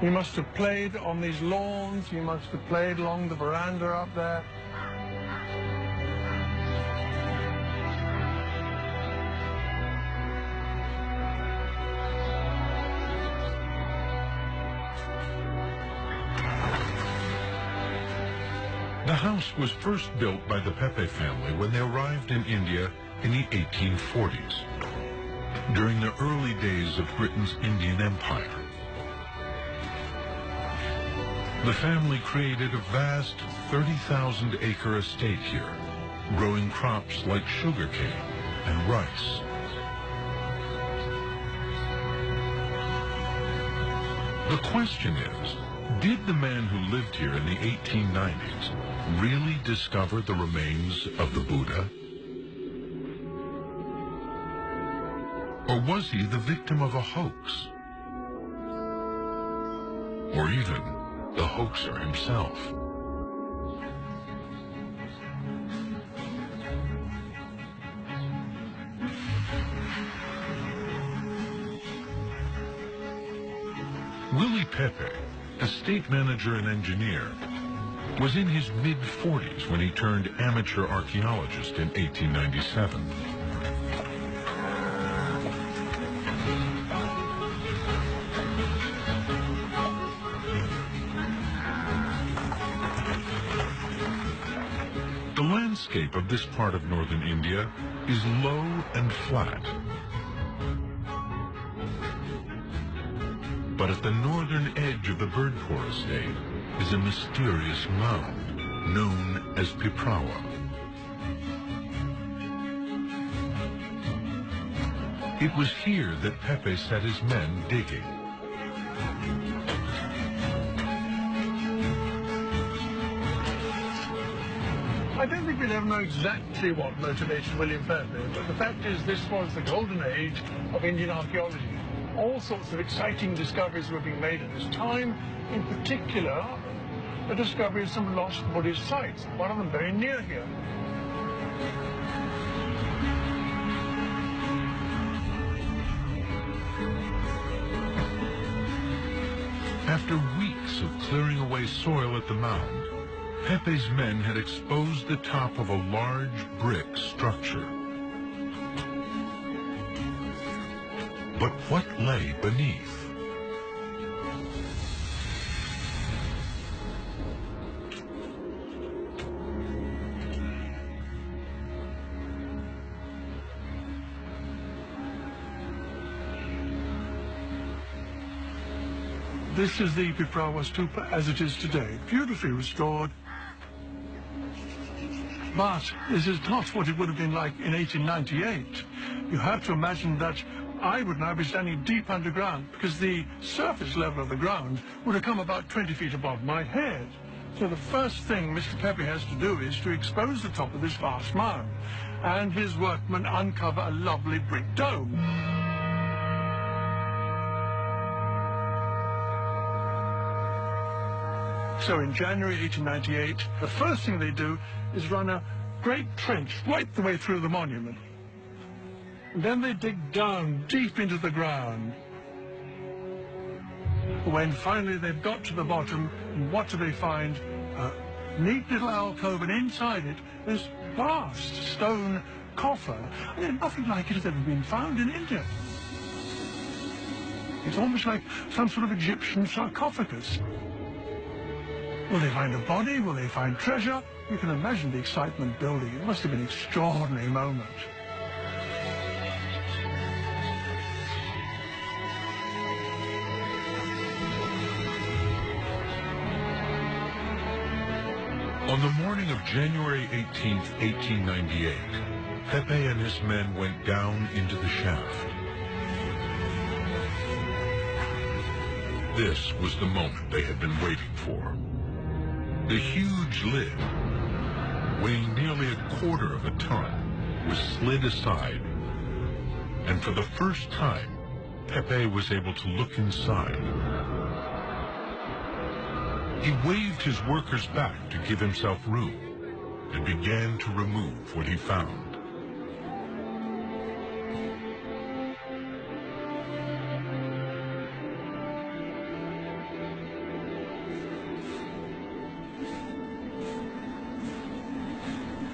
He must have played on these lawns. He must have played along the veranda up there. The house was first built by the Pepe family when they arrived in India in the 1840s, during the early days of Britain's Indian Empire. The family created a vast 30,000-acre estate here, growing crops like sugarcane and rice. The question is, did the man who lived here in the 1890s really discover the remains of the Buddha? Or was he the victim of a hoax? Or even the hoaxer himself? Willie Pepe, estate manager and engineer, was in his mid-40s when he turned amateur archaeologist in 1897. The landscape of this part of northern India is low and flat. But at the northern edge of the Birdpur estate is a mysterious mound known as Piprawa. It was here that Pepe set his men digging. I don't think we'll ever know exactly what motivated William Pepe, but the fact is this was the golden age of Indian archaeology. All sorts of exciting discoveries were being made at this time, in particular the discovery of some lost Buddhist sites, one of them very near here. After weeks of clearing away soil at the mound, Pepe's men had exposed the top of a large brick structure. But what lay beneath? This is the Piprawa Stupa as it is today, beautifully restored. But this is not what it would have been like in 1898. You have to imagine that I would now be standing deep underground because the surface level of the ground would have come about 20 feet above my head. So the first thing Mr. Pepe has to do is to expose the top of this vast mound, and his workmen uncover a lovely brick dome. So in January 1898, the first thing they do is run a great trench right the way through the monument. And then they dig down deep into the ground. When finally they've got to the bottom, what do they find? A neat little alcove, and inside it, this vast stone coffer. I mean, nothing like it has ever been found in India. It's almost like some sort of Egyptian sarcophagus. Will they find a body? Will they find treasure? You can imagine the excitement building. It must have been an extraordinary moment. On the morning of January 18th, 1898, Pepe and his men went down into the shaft. This was the moment they had been waiting for. The huge lid, weighing nearly 1/4 of a ton, was slid aside, and for the first time, Pepe was able to look inside. He waved his workers back to give himself room and began to remove what he found.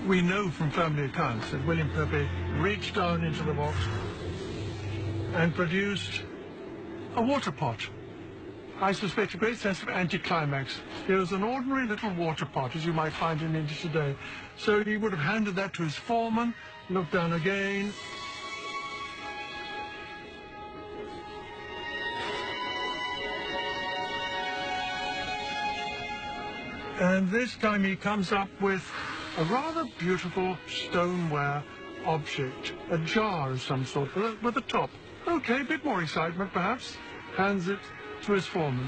We know from family accounts that William Pepe reached down into the box and produced a water pot. I suspect a great sense of anticlimax. It was an ordinary little water pot, as you might find in India today. So he would have handed that to his foreman, looked down again. And this time he comes up with a rather beautiful stoneware object, a jar of some sort with a top. Okay, a bit more excitement perhaps. Hands it to his foreman.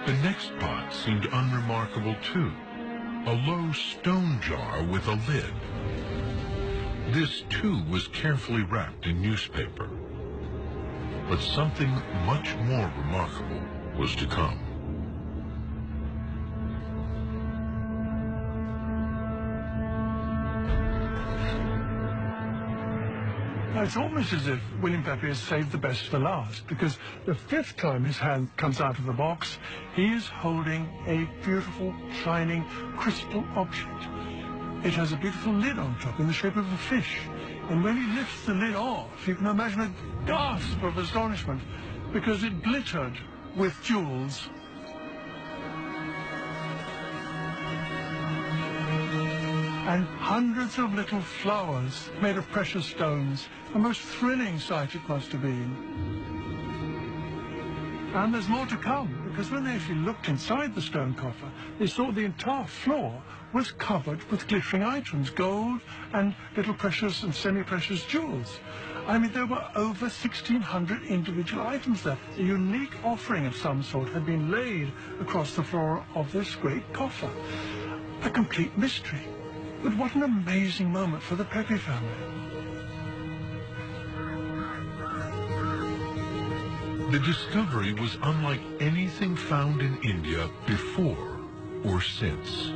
The next pot seemed unremarkable too. A low stone jar with a lid. This too was carefully wrapped in newspaper. But something much more remarkable was to come. It's almost as if William Pepe has saved the best for last, because the fifth time his hand comes out of the box, he is holding a beautiful, shining, crystal object. It has a beautiful lid on top in the shape of a fish. And when he lifts the lid off, you can imagine a gasp of astonishment, because it glittered with jewels. And hundreds of little flowers made of precious stones. A most thrilling sight it must have been. And there's more to come, because when they actually looked inside the stone coffer, they saw the entire floor was covered with glittering items, gold and little precious and semi-precious jewels. I mean, there were over 1,600 individual items there. A unique offering of some sort had been laid across the floor of this great coffer. A complete mystery. But what an amazing moment for the Pepe family. The discovery was unlike anything found in India before or since.